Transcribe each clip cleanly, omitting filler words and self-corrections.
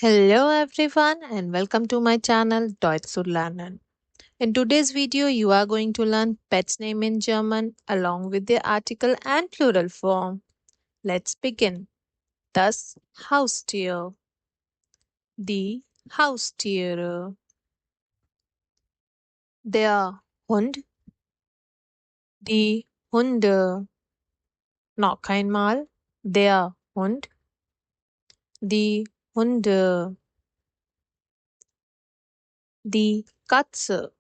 Hello everyone and welcome to my channel Deutsch zu lernen. In today's video you are going to learn pet's name in German along with the article and plural form. Let's begin. Das Haustier. Die Haustiere. Der Hund. Die Hunde. Noch einmal. Der Hund. Die Hunde. Die Katze.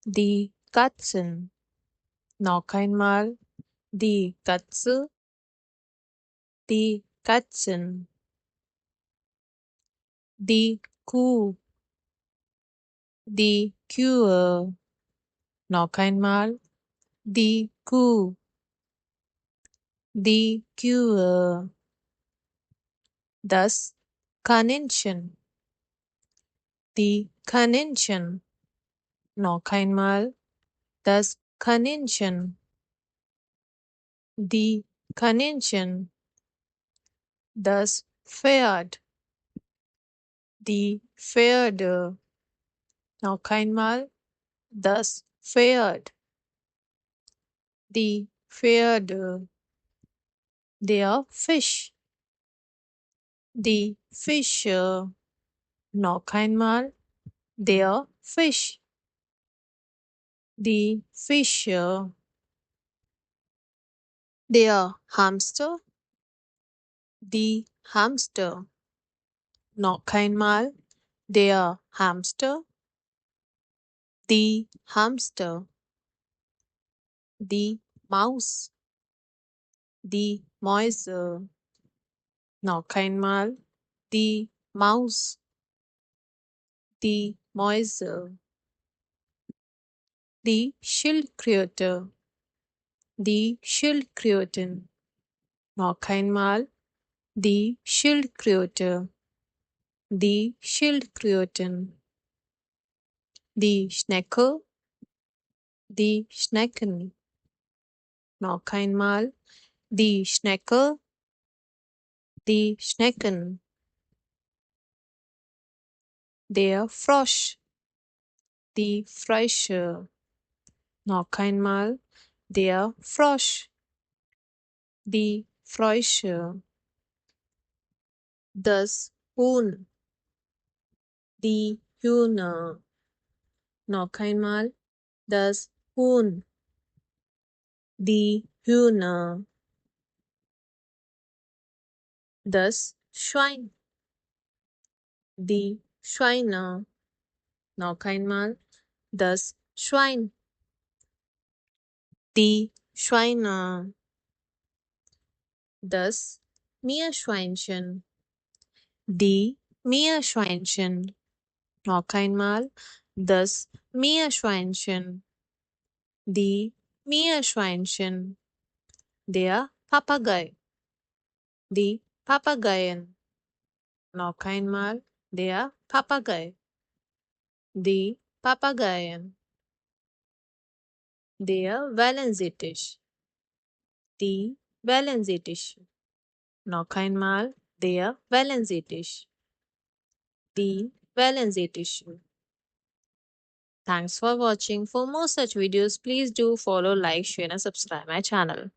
Die Katzen. Noch einmal. Die Katze. Die Katzen, die Kuh, die Kühe, noch einmal, die Kuh, die Kühe, das Kaninchen, die Kaninchen, noch einmal, das Kaninchen, die Kaninchen, das Pferd, die Pferde, noch einmal, das Pferd, die Pferde, der Fisch, die Fische, noch einmal, der Fisch, die Fische, der Hamster, die Hamster, noch einmal, der Hamster, die Hamster, die Maus, die Mäuse, noch einmal, die Maus, die Mäuse, die Schildkröte, die Schildkröten, noch einmal, die Schildkröte, die Schildkröten, die Schnecke, die Schnecken, noch einmal, die Schnecke, die Schnecken, der Frosch, die Frösche, noch einmal, der Frosch, die Frösche, das Huhn, die Hühner, noch einmal, das Huhn, die Hühner, das Schwein, die Schweine, noch einmal, das Schwein, die Schweine, das Meerschweinchen, die Meerschweinchen, noch einmal, das Meerschweinchen, die Meerschweinchen, der Papagei, die Papageien, noch einmal, der Papagei, die Papageien, der Wellensittich, die Wellensittiche, noch einmal, der Wellensittich, die Wellensittiche. Thanks for watching. For more such videos, please do follow, like, share and subscribe my channel.